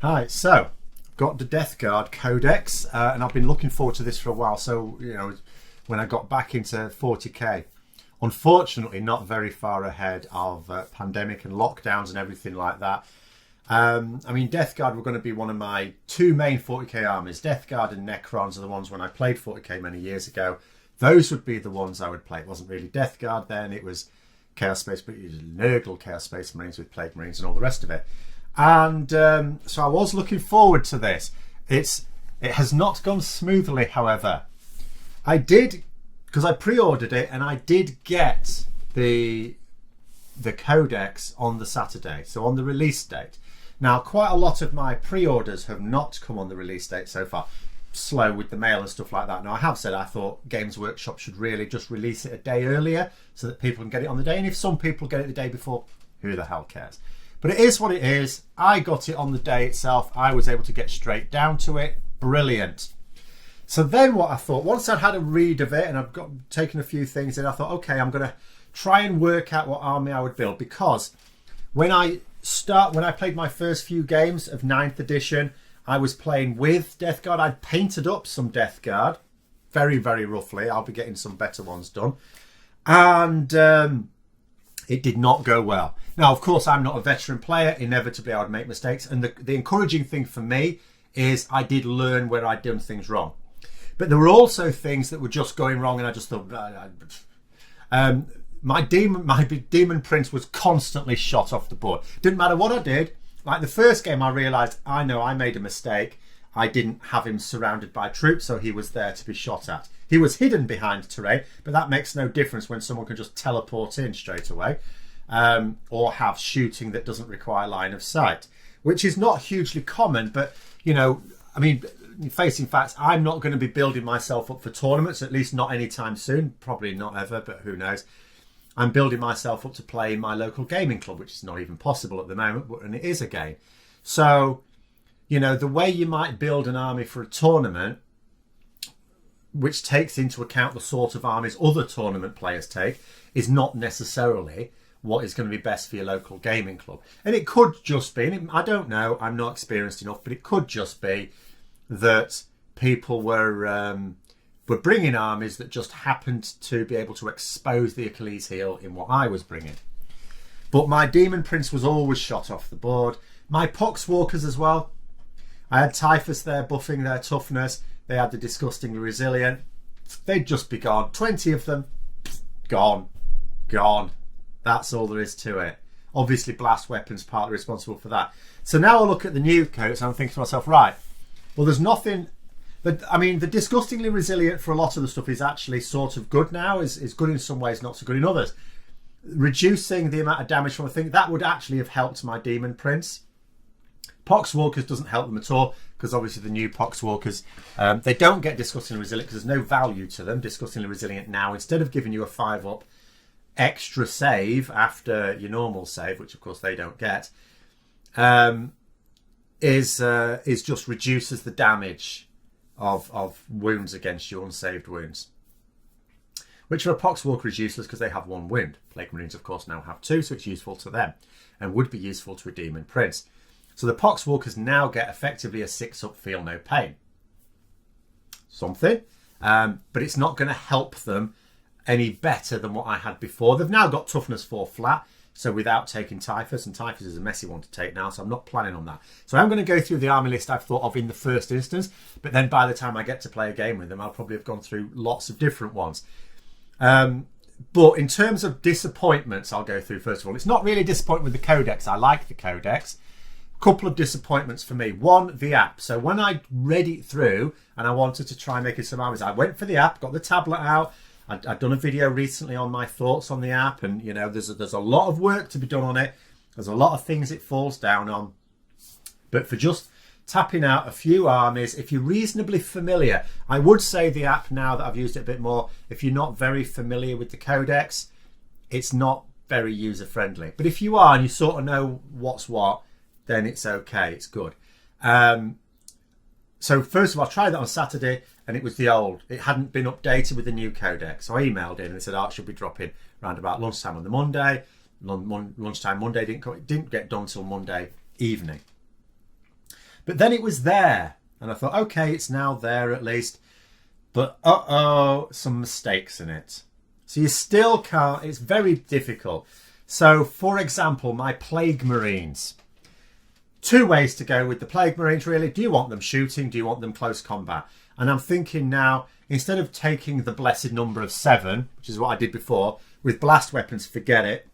Hi, so I've got the Death Guard Codex, and I've been looking forward to this for a while. So, when I got back into 40k, unfortunately, not very far ahead of pandemic and lockdowns and everything like that. Death Guard were going to be one of my two main 40k armies. Death Guard and Necrons are the ones when I played 40k many years ago. Those would be the ones I would play. It wasn't really Death Guard then, it was Chaos Space, but it was Nurgle Chaos Space Marines with Plague Marines and all the rest of it. And so I was looking forward to this. It has not gone smoothly, however. I did, because I pre-ordered it, and I did get the Codex on the Saturday, so on the release date. Now, quite a lot of my pre-orders have not come on the release date so far. Slow with the mail and stuff like that. Now, I have said I thought Games Workshop should really just release it a day earlier so that people can get it on the day. And if some people get it the day before, who the hell cares? But it is what it is. I got it on the day itself. I was able to get straight down to it. Brilliant. So then what I thought, once I'd had a read of it and I've taken a few things in, I thought, okay, I'm going to try and work out what army I would build, because when I played my first few games of 9th edition, I was playing with Death Guard. I'd painted up some Death Guard very, very roughly. I'll be getting some better ones done. And it did not go well. Now, of course, I'm not a veteran player. Inevitably, I would make mistakes. And the encouraging thing for me is I did learn where I'd done things wrong. But there were also things that were just going wrong, and I just thought... My demon prince was constantly shot off the board. Didn't matter what I did. Like the first game, I realised, I know I made a mistake. I didn't have him surrounded by troops, so he was there to be shot at. He was hidden behind terrain, but that makes no difference when someone can just teleport in straight away, or have shooting that doesn't require line of sight, which is not hugely common. But, facing facts, I'm not going to be building myself up for tournaments, at least not anytime soon. Probably not ever, but who knows. I'm building myself up to play in my local gaming club, which is not even possible at the moment, and it is a game. So, the way you might build an army for a tournament, which takes into account the sort of armies other tournament players take, is not necessarily what is going to be best for your local gaming club. And it could just be, and I don't know, I'm not experienced enough, but it could just be that people were bringing armies that just happened to be able to expose the Achilles heel in what I was bringing. But my Demon Prince was always shot off the board. My Poxwalkers as well. I had Typhus there buffing their toughness. They had the Disgustingly Resilient. They'd just be gone. 20 of them, gone. That's all there is to it. Obviously, blast weapons partly responsible for that. So now I look at the new codes and I'm thinking to myself, right, well, there's nothing... the Disgustingly Resilient for a lot of the stuff is actually sort of good now. Is good in some ways, not so good in others. Reducing the amount of damage from a thing, that would actually have helped my Demon Prince. Poxwalkers doesn't help them at all, because obviously the new Poxwalkers, they don't get Disgustingly Resilient because there's no value to them. Disgustingly Resilient now, instead of giving you a 5-up extra save after your normal save, which of course they don't get, is just reduces the damage of wounds against you, unsaved wounds. Which for a Poxwalker is useless because they have 1 wound. Plague Marines, of course, now have 2, so it's useful to them and would be useful to a Demon Prince. So the Poxwalkers now get effectively a 6-up feel no pain. Something. But it's not going to help them any better than what I had before. They've now got toughness 4 flat, so without taking Typhus, and Typhus is a messy one to take now, so I'm not planning on that. So I'm going to go through the army list I've thought of in the first instance, but then by the time I get to play a game with them, I'll probably have gone through lots of different ones. But in terms of disappointments, I'll go through first of all. It's not really disappointing with the Codex. I like the Codex. Couple of disappointments for me. One, the app. So when I read it through and I wanted to try making some armies, I went for the app, got the tablet out. I'd done a video recently on my thoughts on the app, and there's a lot of work to be done on it. There's a lot of things it falls down on. But for just tapping out a few armies, if you're reasonably familiar, I would say the app, now that I've used it a bit more, if you're not very familiar with the Codex, it's not very user friendly. But if you are and you sort of know what's what, then it's okay, it's good. So first of all, I tried that on Saturday and it was the old. It hadn't been updated with the new Codex. So I emailed in and they said, it should be dropping around about lunchtime on the Monday. Lunchtime Monday didn't get done till Monday evening. But then it was there, and I thought, okay, it's now there at least. But some mistakes in it. So you still can't, it's very difficult. So, for example, my Plague Marines. 2 ways to go with the Plague Marines, really. Do you want them shooting? Do you want them close combat? And I'm thinking now, instead of taking the blessed number of 7, which is what I did before, with blast weapons, forget it.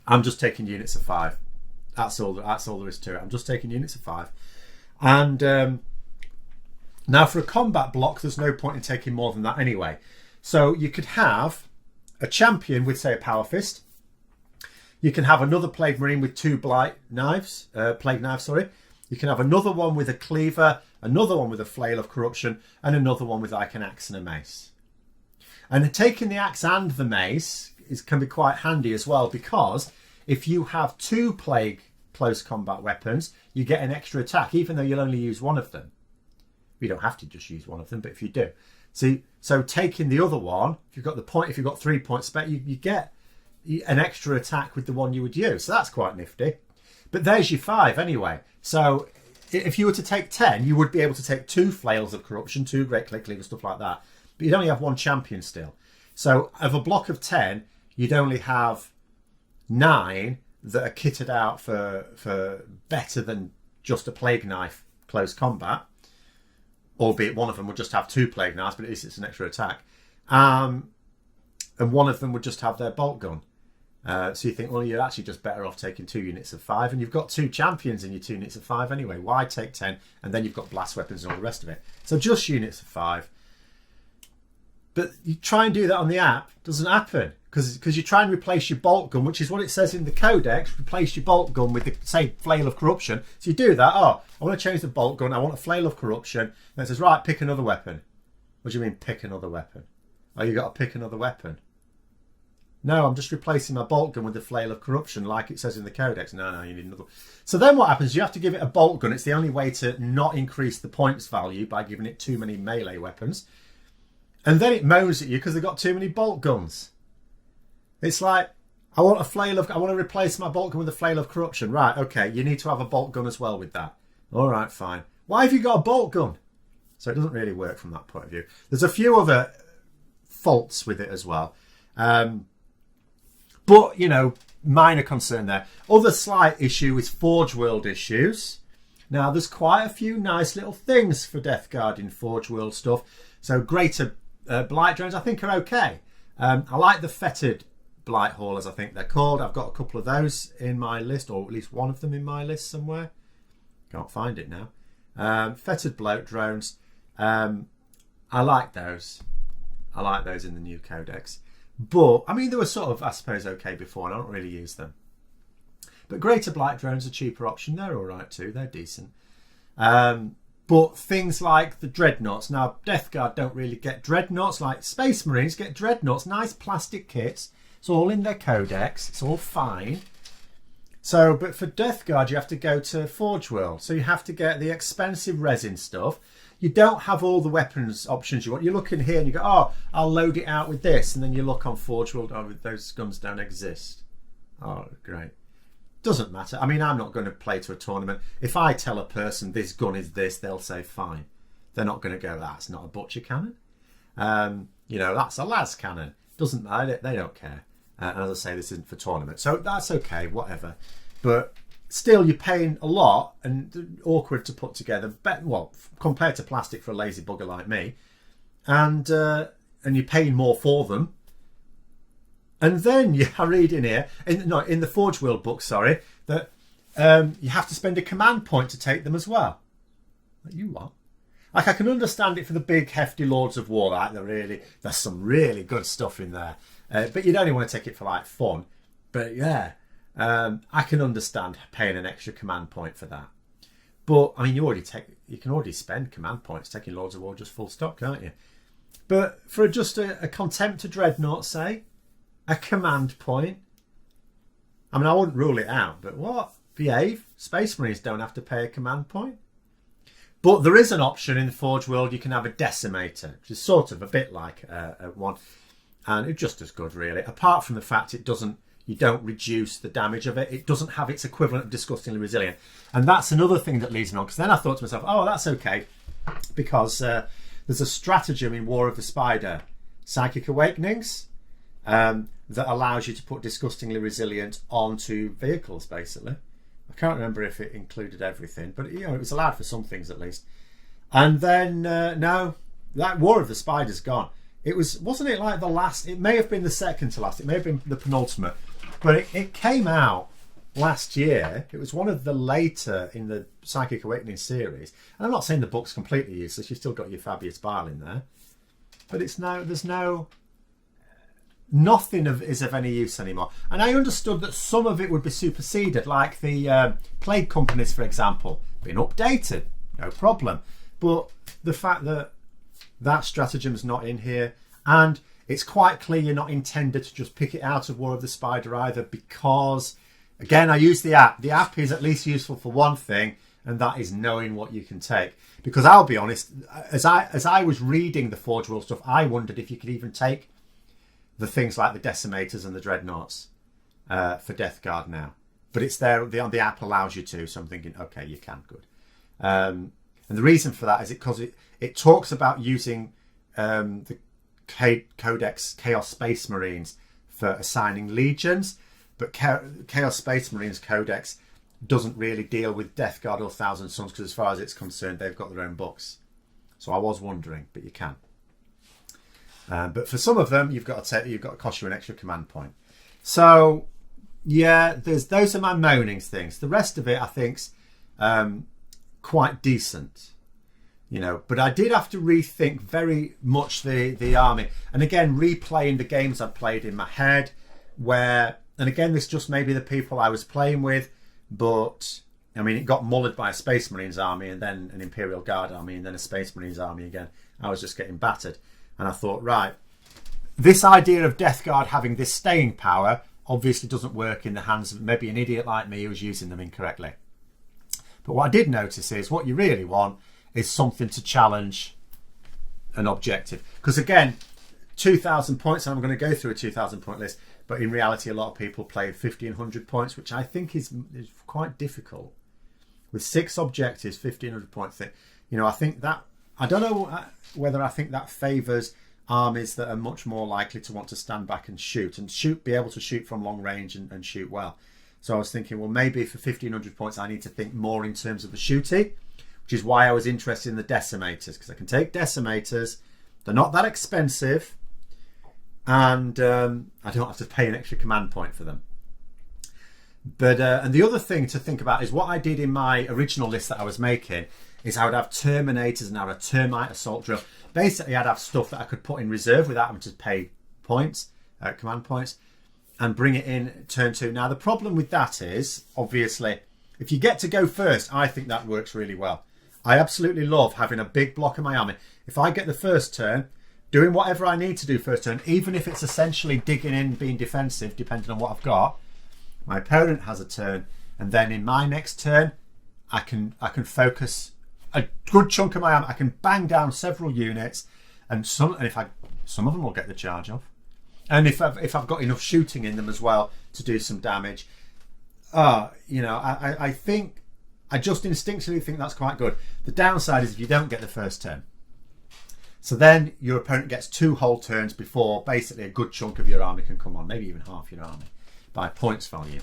I'm just taking units of 5. That's all there is to it. I'm just taking units of 5. And now for a combat block, there's no point in taking more than that anyway. So you could have a champion with, say, a Power Fist. You can have another Plague Marine with 2 Plague Knives. You can have another one with a Cleaver, another one with a Flail of Corruption, and another one with like an Axe and a Mace. And taking the Axe and the Mace can be quite handy as well, because if you have 2 Plague close combat weapons, you get an extra attack, even though you'll only use one of them. You don't have to just use one of them, but if you do. So taking the other one, if you've got 3 points spec, you get an extra attack with the one you would use. So that's quite nifty. But there's your 5 anyway. So if you were to take 10, you would be able to take 2 Flails of Corruption, 2 Great Click Cleaver, stuff like that. But you'd only have 1 champion still. So of a block of 10, you'd only have 9 that are kitted out for better than just a Plague Knife close combat. Albeit one of them would just have 2 Plague Knives, but at least it's an extra attack. And one of them would just have their bolt gun. So you think, well, you're actually just better off taking 2 units of 5, and you've got 2 champions in your 2 units of 5 anyway. Why take 10? And then you've got blast weapons and all the rest of it. So just units of 5. But you try and do that on the app, doesn't happen. Because you try and replace your bolt gun, which is what it says in the codex, replace your bolt gun with the, say, Flail of Corruption. So you do that. Oh, I want to change the bolt gun. I want a Flail of Corruption. And it says, right, pick another weapon. What do you mean, pick another weapon? Oh, you got to pick another weapon. No, I'm just replacing my bolt gun with the Flail of Corruption, like it says in the codex. No, you need another. So then what happens? You have to give it a bolt gun. It's the only way to not increase the points value by giving it too many melee weapons. And then it moans at you because they've got too many bolt guns. It's like, I want to replace my bolt gun with a Flail of Corruption. Right, okay, you need to have a bolt gun as well with that. All right, fine. Why have you got a bolt gun? So it doesn't really work from that point of view. There's a few other faults with it as well. But, you know, minor concern there. Other slight issue is Forge World issues. Now, there's quite a few nice little things for Death Guard in Forge World stuff. So greater Blight Drones, I think, are okay. I like the Fetid Blight Haulers, I think they're called. I've got a couple of those in my list, or at least one of them in my list somewhere. Can't find it now. Fetid Bloat Drones. I like those. I like those in the new codex. But, I mean, they were sort of, I suppose, okay before, and I don't really use them. But Greater Blight Drones are a cheaper option. They're all right too. They're decent. But things like the Dreadnoughts. Now, Death Guard don't really get Dreadnoughts. Like Space Marines get Dreadnoughts. Nice plastic kits. It's all in their codex. It's all fine. So, but for Death Guard, you have to go to Forge World. So you have to get the expensive resin stuff. You don't have all the weapons options you want. You look in here and you go, oh, I'll load it out with this. And then you look on Forge World, oh, those guns don't exist. Oh, great. Doesn't matter. I mean, I'm not going to play to a tournament. If I tell a person this gun is this, they'll say fine. They're not going to go, that's not a butcher cannon. You know, that's a las cannon. Doesn't matter. They don't care. And as I say, this isn't for tournament. So that's okay, whatever. But still, you're paying a lot and awkward to put together. Well, compared to plastic for a lazy bugger like me. And you're paying more for them. And then you read in here, in the Forge World book, sorry, that you have to spend a command point to take them as well. Like, you what? Like, I can understand it for the big, hefty Lords of War. Like, there's some really good stuff in there. But you'd only want to take it for, like, fun. But, yeah, I can understand paying an extra command point for that. But, I mean, you can already spend command points taking Lords of War just full stop, can't you? But for just a Contempt to Dreadnought, say, a command point. I mean, I wouldn't rule it out, but what? Behave. Space Marines don't have to pay a command point. But there is an option in the Forge World. You can have a Decimator, which is sort of a bit like one. And it's just as good, really. Apart from the fact you don't reduce the damage of it. It doesn't have its equivalent of disgustingly resilient. And that's another thing that leads me on, because then I thought to myself, oh, that's okay, because there's a stratagem in War of the Spider, Psychic Awakenings, that allows you to put disgustingly resilient onto vehicles, basically. I can't remember if it included everything, but it was allowed for some things at least. And then no, that War of the Spider's gone. Wasn't it like the last? It may have been the second to last. It may have been the penultimate, but it came out last year. It was one of the later in the Psychic Awakening series. And I'm not saying the book's completely useless. You've still got your Fabius Bile in there, but nothing is of any use anymore. And I understood that some of it would be superseded, like the plague companies, for example, been updated, no problem. But the fact that stratagem's not in here, and it's quite clear you're not intended to just pick it out of War of the Spider either, because, again, I use the app. The app is at least useful for one thing, and that is knowing what you can take. Because I'll be honest, as I was reading the Forge World stuff, I wondered if you could even take the things like the Decimators and the Dreadnoughts for Death Guard now. But it's there, the app allows you to, so I'm thinking, okay, you can, good. And the reason for that is because it talks about using the Codex Chaos Space Marines for assigning legions, but Chaos Space Marines Codex doesn't really deal with Death Guard or Thousand Suns, because as far as it's concerned, they've got their own books. So I was wondering, but you can. But for some of them, you've got to cost you an extra command point. So yeah, those are my moanings things. The rest of it, I think's quite decent, But I did have to rethink very much the army, and again replaying the games I played in my head. And again, this just may be the people I was playing with, but I mean, it got mullered by a Space Marines army, and then an Imperial Guard army, and then a Space Marines army again. I was just getting battered. And I thought, right, this idea of Death Guard having this staying power obviously doesn't work in the hands of maybe an idiot like me who's using them incorrectly. But what I did notice is what you really want is something to challenge an objective. Because again, 2,000 points, and I'm going to go through a 2,000 point list, but in reality a lot of people play 1,500 points, which I think is quite difficult. With 6 objectives, 1,500 points thing. I think that, I don't know whether I think that favours armies that are much more likely to want to stand back and be able to shoot from long range and shoot well. So I was thinking, well, maybe for 1,500 points, I need to think more in terms of the shooting, which is why I was interested in the Decimators, because I can take Decimators. They're not that expensive, and I don't have to pay an extra command point for them. But and the other thing to think about is what I did in my original list that I was making is I would have Terminators and I would have Termite Assault Drill. Basically, I'd have stuff that I could put in reserve without having to pay points, command points, and bring it in turn 2. Now, the problem with that is, obviously, if you get to go first, I think that works really well. I absolutely love having a big block of my army. If I get the first turn, doing whatever I need to do first turn, even if it's essentially digging in, being defensive, depending on what I've got, my opponent has a turn, and then in my next turn, I can focus a good chunk of my army. I can bang down several units, and some of them will get the charge off. And if I've got enough shooting in them as well to do some damage, I think I just instinctively think that's quite good. The downside is if you don't get the first turn, so then your opponent gets 2 whole turns before basically a good chunk of your army can come on, maybe even half your army by points value.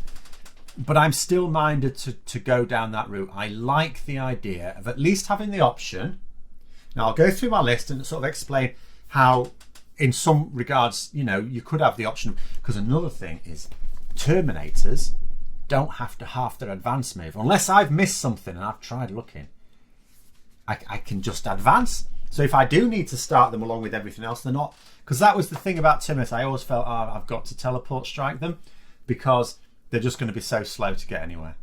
But I'm still minded to go down that route. I like the idea of at least having the option. Now, I'll go through my list and sort of explain how, in some regards, you could have the option. Because another thing is Terminators don't have to half their advance move. Unless I've missed something and I've tried looking, I can just advance. So if I do need to start them along with everything else, they're not. Because that was the thing about Terminators. I always felt, I've got to teleport strike them, because they're just going to be so slow to get anywhere.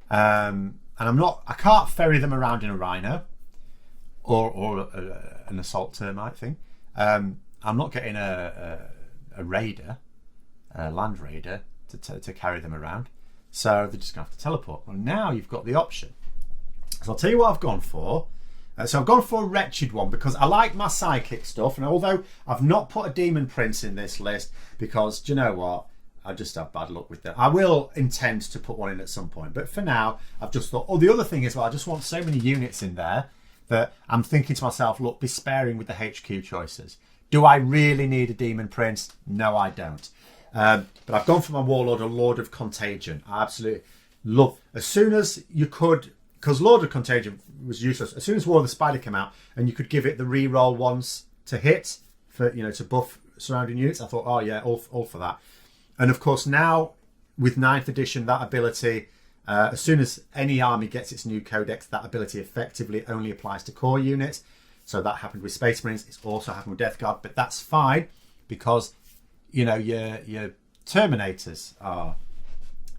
And I can't ferry them around in a Rhino or an assault termite thing. I'm not getting a raider, a land raider, to carry them around. So they're just going to have to teleport. Well, now you've got the option. So I'll tell you what I've gone for. So I've gone for a wretched one because I like my psychic stuff. And although I've not put a Demon Prince in this list, because do you know what? I just have bad luck with that. I will intend to put one in at some point, but for now, I've just thought, oh, the other thing is, well, I just want so many units in there that I'm thinking to myself, look, be sparing with the HQ choices. Do I really need a Demon Prince? No, I don't. But I've gone for my Warlord, a Lord of Contagion. I absolutely love, as soon as you could, because Lord of Contagion was useless, as soon as War of the Spider came out and you could give it the reroll once to hit, for, you know, to buff surrounding units, I thought, oh yeah, all for that. And of course now, with 9th edition, that ability, as soon as any army gets its new codex, that ability effectively only applies to core units. So that happened with Space Marines. It's also happened with Death Guard, but that's fine because, you know, your Terminators are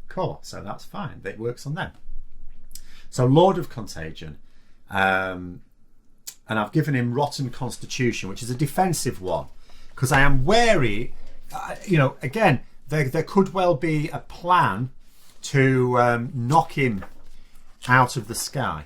core, so that's fine. It works on them. So Lord of Contagion, and I've given him Rotten Constitution, which is a defensive one, because I am wary. You know, again, there could well be a plan to knock him out of the sky.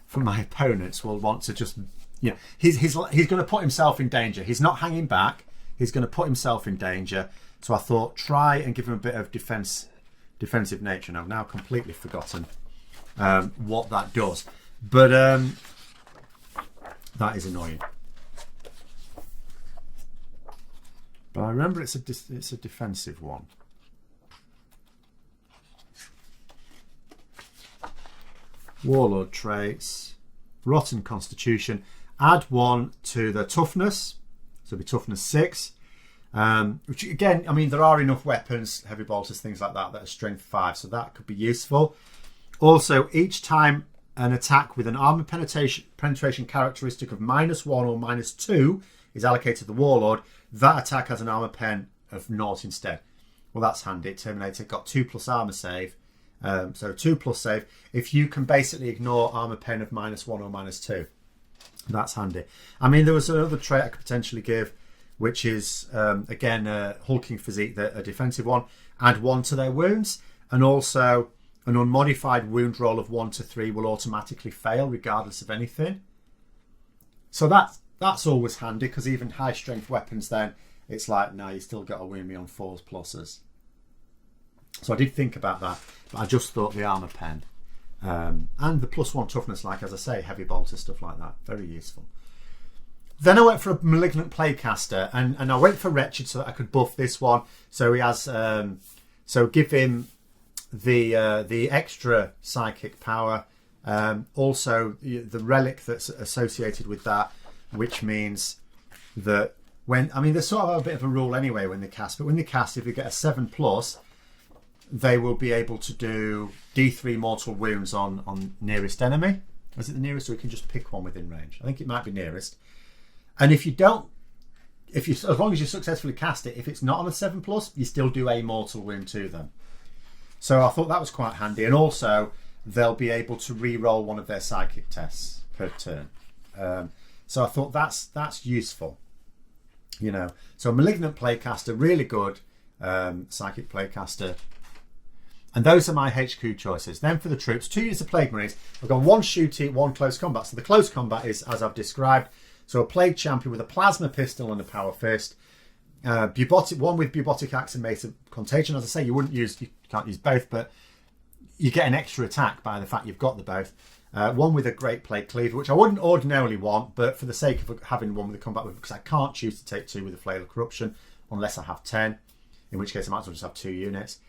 For my opponents will want to just, you know, he's going to put himself in danger. He's not hanging back. He's going to put himself in danger. So I thought, try and give him a bit of defensive nature. And I've now completely forgotten what that does. But that is annoying. But I remember it's a defensive one. Warlord traits, Rotten Constitution. Add 1 to the toughness, so it'll be toughness 6. Which again, I mean, there are enough weapons, heavy bolters, things like that, that are strength 5, so that could be useful. Also, each time an attack with an armor penetration characteristic of -1 or -2 is allocated to the Warlord, that attack has an armor pen of 0 instead. Well, that's handy. Terminator got 2+ armor save, so 2+ save. If you can basically ignore armor pen of -1 or -2, that's handy. I mean, there was another trait I could potentially give, which is again a hulking physique, a defensive one. Add 1 to their wounds, and also an unmodified wound roll of 1 to 3 will automatically fail regardless of anything. So that's always handy, because even high strength weapons, then it's like, no, you still got to wound me on 4s pluses. So I did think about that, but I just thought the armor pen and the +1 toughness, like as I say, heavy bolter, stuff like that, very useful. Then I went for a Malignant Playcaster, and I went for Wretched so that I could buff this one. So he has, so give him the extra psychic power, also the relic that's associated with that, which means that when, I mean, there's sort of a bit of a rule anyway when they cast, but when they cast, if you get a 7+, they will be able to do D3 mortal wounds on nearest enemy. Is it the nearest, or you can just pick one within range? I think it might be nearest. And if you don't, as long as you successfully cast it, if it's not on a 7+, you still do a mortal wound to them. So I thought that was quite handy, and also they'll be able to re-roll one of their psychic tests per turn. So I thought that's useful, you know. So Malignant Playcaster, really good psychic Playcaster. And those are my HQ choices. Then for the troops, 2 units of Plague Marines. I've got 1 shooty, 1 close combat. So the close combat is as I've described. So a Plague Champion with a Plasma Pistol and a Power Fist. One with Bubotic Axe and Mace of Contagion. As I say, you can't use both, but you get an extra attack by the fact you've got the both. One with a Great Plague Cleaver, which I wouldn't ordinarily want, but for the sake of having one with a combat with, because I can't choose to take 2 with a Flail of Corruption unless I have 10, in which case I might as well just have 2 units.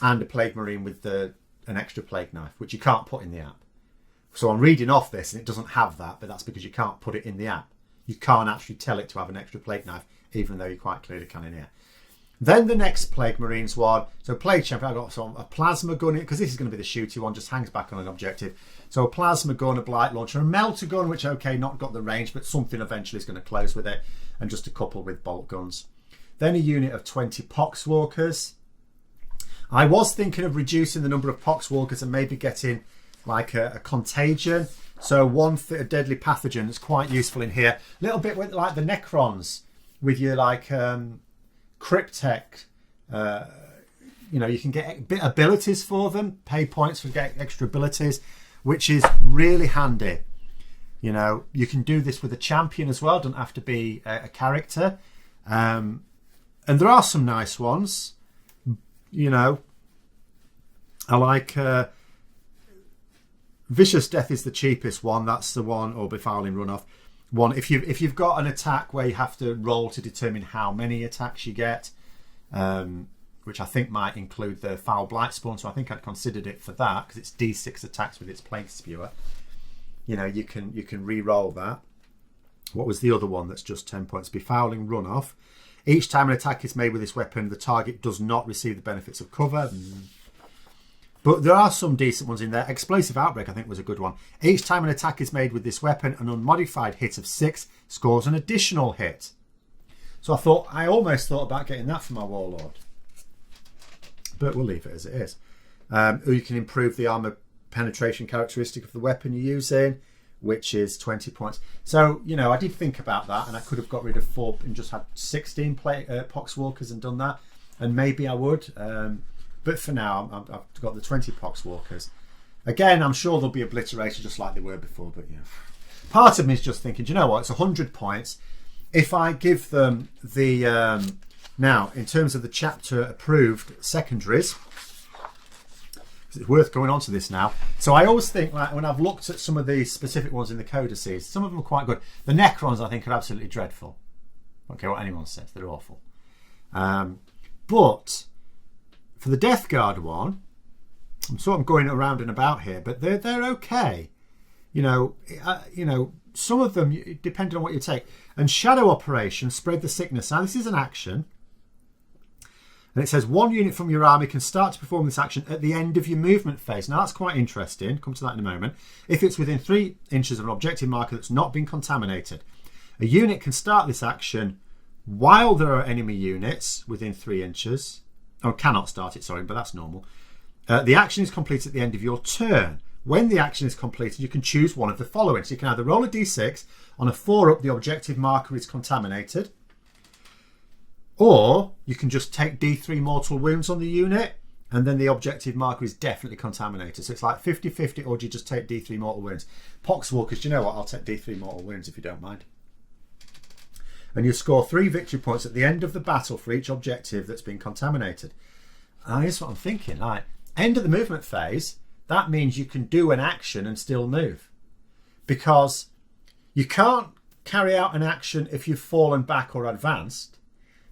And a Plague Marine with an extra Plague Knife, which you can't put in the app. So I'm reading off this and it doesn't have that, but that's because you can't put it in the app. You can't actually tell it to have an extra Plague Knife, even though you quite clearly can in here. Then the next Plague Marines one, so Plague Champion, I've got a Plasma Gun, because this is going to be the shooty one, just hangs back on an objective. So a Plasma Gun, a Blight Launcher, a Melter Gun, which, okay, not got the range, but something eventually is going to close with it, and just a couple with Bolt Guns. Then a unit of 20 Poxwalkers. I was thinking of reducing the number of Poxwalkers and maybe getting like a Contagion. So one Deadly Pathogen that's quite useful in here. A little bit with like the Necrons, with your like Cryptek. You know, you can get abilities for them, pay points for getting extra abilities, which is really handy. You know, you can do this with a champion as well, doesn't have to be a character. And And there are some nice ones. You know, I like Vicious Death is the cheapest one. That's the one, or Befouling Runoff one. If you've got an attack where you have to roll to determine how many attacks you get, which I think might include the Foul Blight Spawn, so I think I'd considered it for that because it's D6 attacks with its Plague Spewer. You know, you can re-roll that. What was the other one that's just 10 points? Befouling Runoff. Each time an attack is made with this weapon, the target does not receive the benefits of cover. But there are some decent ones in there. Explosive Outbreak, I think, was a good one. Each time an attack is made with this weapon, an unmodified hit of 6 scores an additional hit. So I almost thought about getting that for my Warlord. But we'll leave it as it is. You can improve the armor penetration characteristic of the weapon you're using, which is 20 points. So, you know, I did think about that, and I could have got rid of 4 and just had 16 Poxwalkers and done that. And maybe I would. But for now, I've got the 20 Poxwalkers. Again, I'm sure they'll be obliterated just like they were before. But, you know, part of me is just thinking, do you know what? It's 100 points. If I give them the... now, in terms of the chapter approved secondaries... It's worth going on to this now. So I always think, like, when I've looked at some of the specific ones in the codices, some of them are quite good. The Necrons, I think, are absolutely dreadful. I don't care what anyone says, they're awful. But for the Death Guard one, I'm sort of going around and about here, but they're okay. You know, some of them, depending on what you take. And Shadow Operation, Spread the Sickness. Now, this is an action. And it says 1 unit from your army can start to perform this action at the end of your movement phase. Now, that's quite interesting. Come to that in a moment. If it's within 3 inches of an objective marker that's not been contaminated. A unit can start this action while there are enemy units within 3 inches. Oh, cannot start it, sorry, but that's normal. The action is completed at the end of your turn. When the action is completed, you can choose one of the following. So you can either roll a d6. On a 4 up, the objective marker is contaminated. Or you can just take D3 mortal wounds on the unit, and then the objective marker is definitely contaminated. So it's like 50-50, or do you just take D3 mortal wounds? Poxwalkers, do you know what? I'll take D3 mortal wounds if you don't mind. And you score 3 victory points at the end of the battle for each objective that's been contaminated. And here's what I'm thinking. Like, end of the movement phase, that means you can do an action and still move. Because you can't carry out an action if you've fallen back or advanced.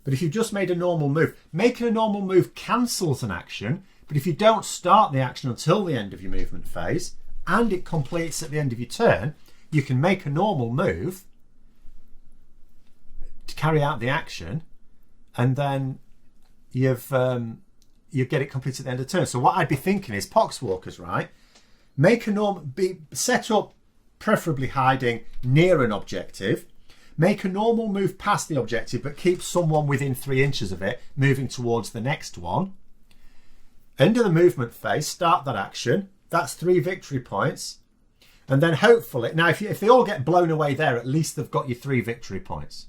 But if you've just made a normal move, making a normal move cancels an action. But if you don't start the action until the end of your movement phase, and it completes at the end of your turn, you can make a normal move to carry out the action, and then you get it completed at the end of the turn. So what I'd be thinking is, Poxwalkers, right? Make a normal, set up, preferably hiding near an objective. Make a normal move past the objective, but keep someone within 3 inches of it, moving towards the next one. End of the movement phase, start that action. That's 3 victory points. And then hopefully... Now, if they all get blown away there, at least they've got your 3 victory points.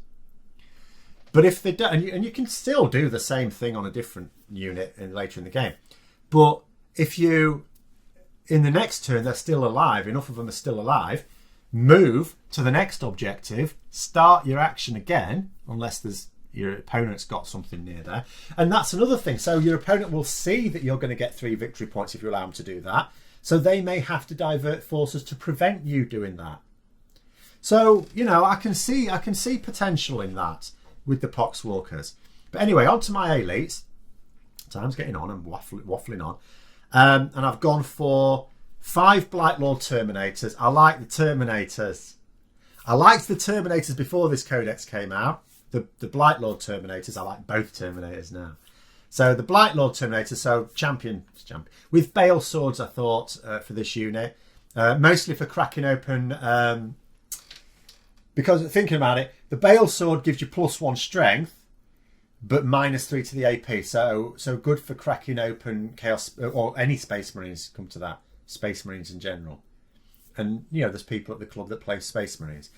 But if they don't... And you can still do the same thing on a different unit later in the game. But if you... In the next turn, they're still alive. Enough of them are still alive. Move to the next objective, start your action again, unless your opponent's got something near there. And that's another thing. So your opponent will see that you're going to get 3 victory points if you allow them to do that. So they may have to divert forces to prevent you doing that. So, you know, I can see potential in that with the Poxwalkers. But anyway, on to my elites. Time's getting on, I'm waffling on. And I've gone for 5 Blightlord Terminators. I like the Terminators. I liked the Terminators before this codex came out. The Blightlord Terminators. I like both Terminators now. So the Blightlord Terminators, so champion. With Bale Swords, I thought, for this unit. Mostly for cracking open... because thinking about it, the Bale Sword gives you +1 strength, but -3 to the AP. So good for cracking open Chaos... Or any Space Marines, come to that. Space Marines in general. And, you know, there's people at the club that play Space Marines.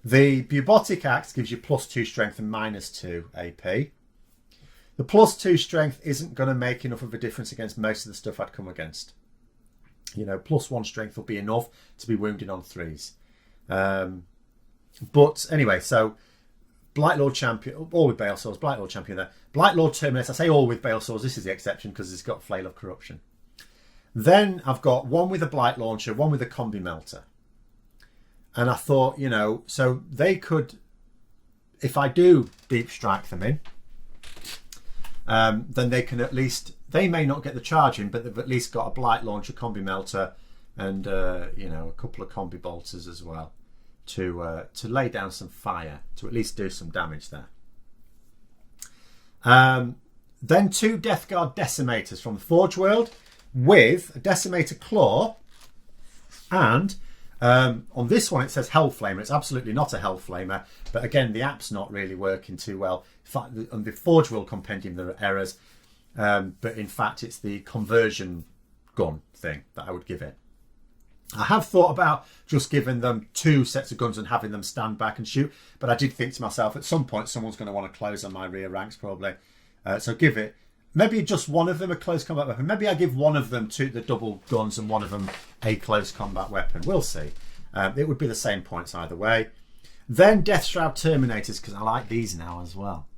The Bubotic Axe gives you +2 strength and -2 AP. The +2 strength isn't going to make enough of a difference against most of the stuff I'd come against. You know, +1 strength will be enough to be wounded on 3s. But anyway, so Blight Lord champion, all with Bale Swords, Blight Lord champion there. Blight Lord Terminator, I say all with Bale Swords, this is the exception because it's got Flail of Corruption. Then I've got one with a Blight Launcher, one with a Combi Melter. And I thought, you know, so they could, if I do deep strike them in, then they can at least, they may not get the charge in, but they've at least got a Blight Launcher, Combi Melter, and, you know, a couple of Combi Bolters as well to lay down some fire, to at least do some damage there. Then 2 Death Guard Decimators from the Forge World with a Decimator Claw, and on this one it says Hellflamer. It's absolutely not a Hellflamer, but again the app's not really working too well. In fact, on the Forge World Compendium there are errors, but in fact it's the conversion gun thing that I would give it. I have thought about just giving them 2 sets of guns and having them stand back and shoot, but I did think to myself at some point someone's going to want to close on my rear ranks probably, so give it maybe just one of them a close combat weapon. Maybe I give one of them to the double guns and one of them a close combat weapon. We'll see. It would be the same points either way. Then Death Shroud Terminators, because I like these now as well.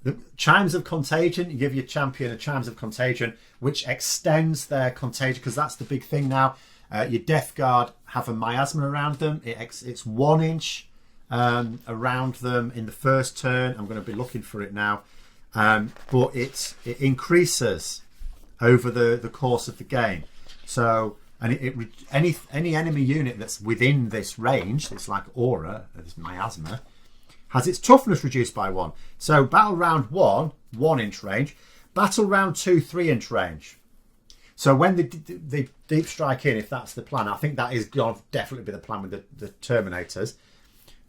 The Chimes of Contagion, you give your champion a Chimes of Contagion, which extends their contagion, because that's the big thing now. Your Death Guard have a miasma around them. It's 1 inch around them in the first turn. I'm going to be looking for it now. But it increases over the course of the game. So, and any enemy unit that's within this range, it's like aura, this miasma, has its toughness reduced by 1. So battle round 1, 1 inch range. Battle round 2, 3 inch range. So when they deep strike in, if that's the plan, I think that is going to definitely be the plan with the Terminators.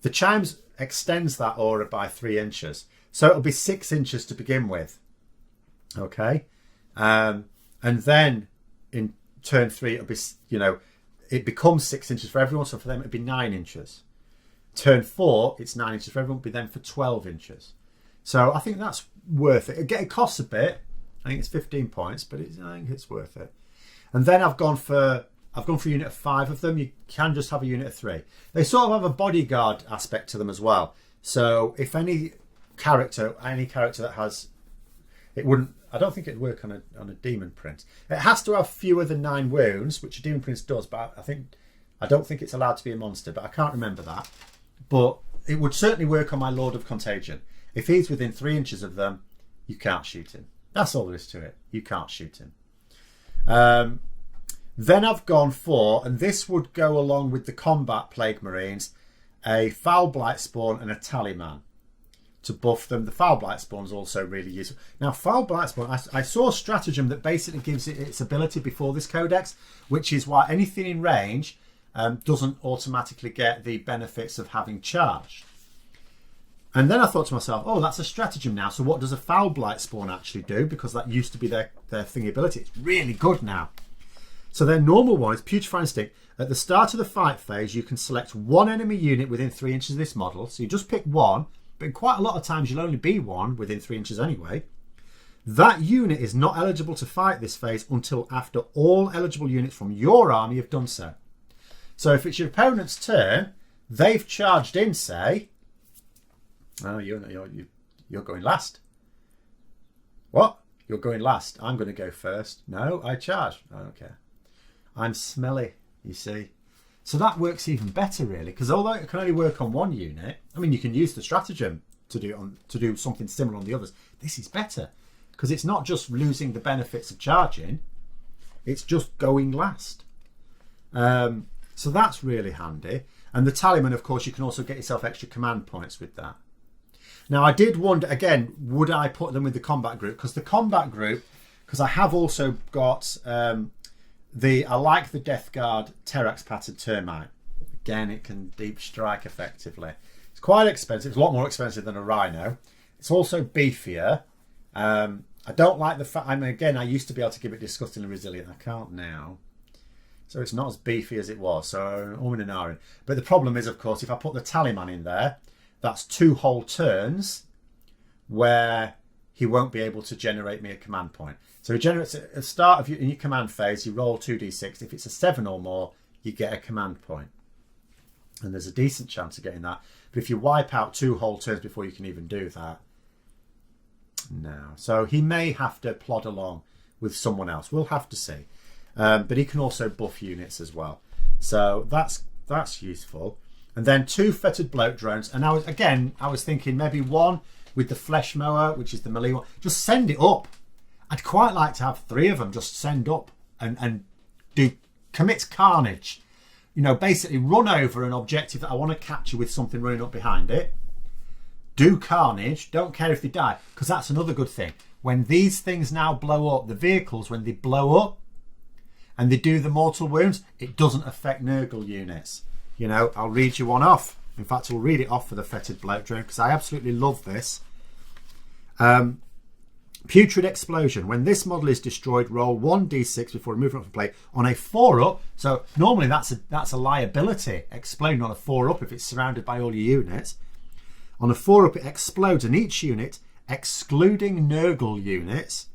The Chimes extends that aura by 3 inches. So it'll be 6 inches to begin with. Okay. And then in turn 3, it'll be, you know, it becomes 6 inches for everyone. So for them, it'd be 9 inches. Turn 4, it's 9 inches for everyone, but then for 12 inches. So I think that's worth it. It costs a bit. I think it's 15 points, but I think it's worth it. And then I've gone for a unit of 5 of them. You can just have a unit of 3. They sort of have a bodyguard aspect to them as well. So if any character that has, it wouldn't, I don't think it'd work on a demon prince. It has to have fewer than 9 wounds, which a demon prince does, but I don't think it's allowed to be a monster, but I can't remember that. But it would certainly work on my Lord of Contagion. If he's within 3 inches of them, you can't shoot him. That's all there is to it. You can't shoot him. Then I've gone for, and this would go along with the Combat Plague Marines, a Foul Blight Spawn and a Talisman to buff them. The Foul Blight Spawn is also really useful. Now, Foul Blight Spawn, I saw a stratagem that basically gives it its ability before this codex, which is why anything in range doesn't automatically get the benefits of having charged. And then I thought to myself, oh, that's a stratagem now. So what does a Foul Blight Spawn actually do? Because that used to be their thingy ability. It's really good now. So their normal one is Putrefy Instinct. At the start of the fight phase, you can select 1 enemy unit within 3 inches of this model. So you just pick 1, but quite a lot of times you'll only be 1 within 3 inches anyway. That unit is not eligible to fight this phase until after all eligible units from your army have done so. So if it's your opponent's turn, they've charged in, say, oh, you're going last. What? You're going last. I'm going to go first. No, I charge. Okay. I'm smelly, you see. So that works even better, really, because although it can only work on 1 unit, I mean, you can use the stratagem to do something similar on the others. This is better because it's not just losing the benefits of charging; it's just going last. So that's really handy. And the Talisman, of course, you can also get yourself extra command points with that. Now, I did wonder, again, would I put them with the combat group? Because the combat group, because I have also got I like the Death Guard Terax Patterned Termite. Again, it can deep strike effectively. It's quite expensive. It's a lot more expensive than a Rhino. It's also beefier. I don't like the fact, I mean, again, I used to be able to give it disgustingly resilient. I can't now. So it's not as beefy as it was. So, but the problem is, of course, if I put the Talisman in there, that's 2 whole turns where he won't be able to generate me a command point. So he generates at the start of in your command phase, you roll 2d6. If it's a 7 or more, you get a command point. and there's a decent chance of getting that. But if you wipe out 2 whole turns before you can even do that, no. So he may have to plod along with someone else. We'll have to see. But he can also buff units as well. So that's useful. And then 2 fettered bloat drones. And I was thinking maybe one with the flesh mower, which is the melee one. Just send it up. I'd quite like to have 3 of them just send up and commit carnage. You know, basically run over an objective that I want to capture with something running up behind it. Do carnage. Don't care if they die, because that's another good thing. When these things now blow up, the vehicles, when they blow up and they do the mortal wounds, it doesn't affect Nurgle units. You know, I'll read you one off. In fact, I'll read it off for the fettered bloat drone because I absolutely love this. Putrid explosion. When this model is destroyed, roll 1d6 before removing it from play on a 4-up. So normally that's a liability. Exploding on a 4-up if it's surrounded by all your units. On a 4-up, it explodes, and each unit, excluding Nurgle units,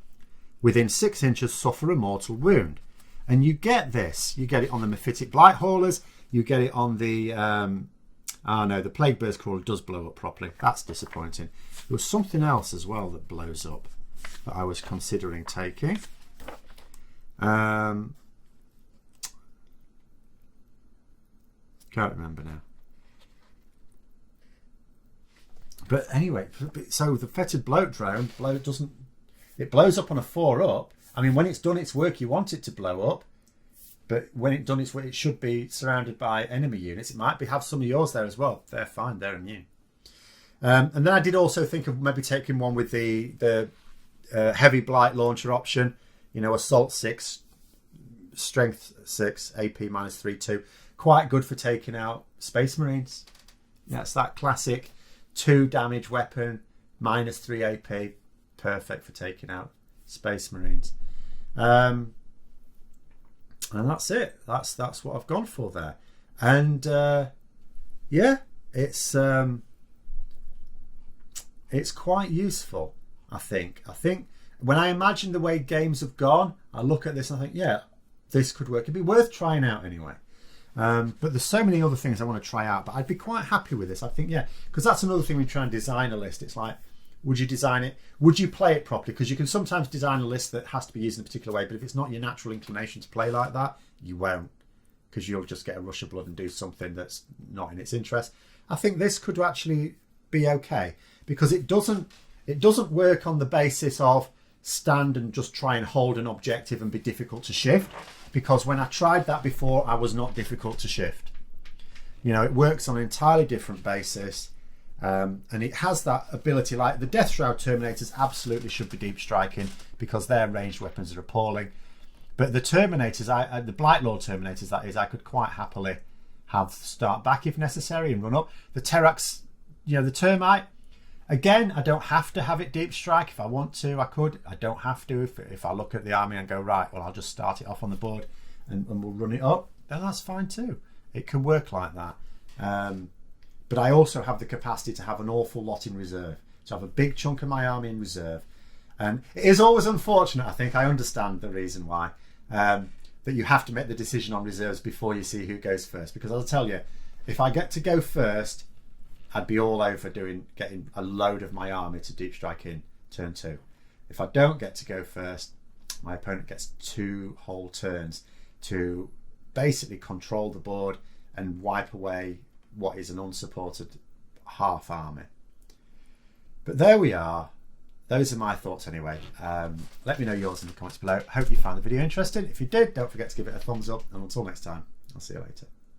within 6 inches suffer a mortal wound. And you get this. You get it on the Mephitic Blight Haulers. You get it on the... the Plague Burst Crawler does blow up properly. That's disappointing. There was something else as well that blows up that I was considering taking. Can't remember now. But anyway, so the fettered bloat drone it blows up on a 4-up. I mean, when it's done its work, you want it to blow up. But when it's done its work, it should be surrounded by enemy units. It might have some of yours there as well. They're fine. They're immune. And then I did also think of maybe taking one with the heavy blight launcher option. You know, assault 6, strength 6, AP -3/2. Quite good for taking out Space Marines. That's that classic 2 damage weapon, -3 AP. Perfect for taking out Space Marines. And that's it. That's what I've gone for there. And yeah, it's quite useful, I think. I think when I imagine the way games have gone, I look at this and I think, yeah, this could work. It'd be worth trying out anyway. But there's so many other things I want to try out, but I'd be quite happy with this. I think, yeah, because that's another thing when you try and design a list. It's like, would you design it? Would you play it properly? Because you can sometimes design a list that has to be used in a particular way, but if it's not your natural inclination to play like that, you won't, because you'll just get a rush of blood and do something that's not in its interest. I think this could actually be okay, because it doesn't work on the basis of stand and just try and hold an objective and be difficult to shift, because when I tried that before, I was not difficult to shift. You know, it works on an entirely different basis. And it has that ability, like the Death Shroud Terminators absolutely should be deep striking because their ranged weapons are appalling. But the Terminators, the Blight Lord Terminators, that is, I could quite happily have start back if necessary and run up. The Terax, you know, the Termite, again, I don't have to have it deep strike. If I want to, I could. I don't have to. If I look at the army and go, right, well, I'll just start it off on the board and we'll run it up, then that's fine too. It can work like that. But I also have the capacity to have an awful lot in reserve, to have a big chunk of my army in reserve. And it is always unfortunate, I think. I understand the reason why, that you have to make the decision on reserves before you see who goes first. Because I'll tell you, if I get to go first, I'd be all over getting a load of my army to deep strike in turn 2. If I don't get to go first, my opponent gets 2 whole turns to basically control the board and wipe away what is an unsupported half army. But there we are. Those are my thoughts anyway. Let me know yours in the comments below. Hope you found the video interesting. If you did, don't forget to give it a thumbs up, and until next time, I'll see you later.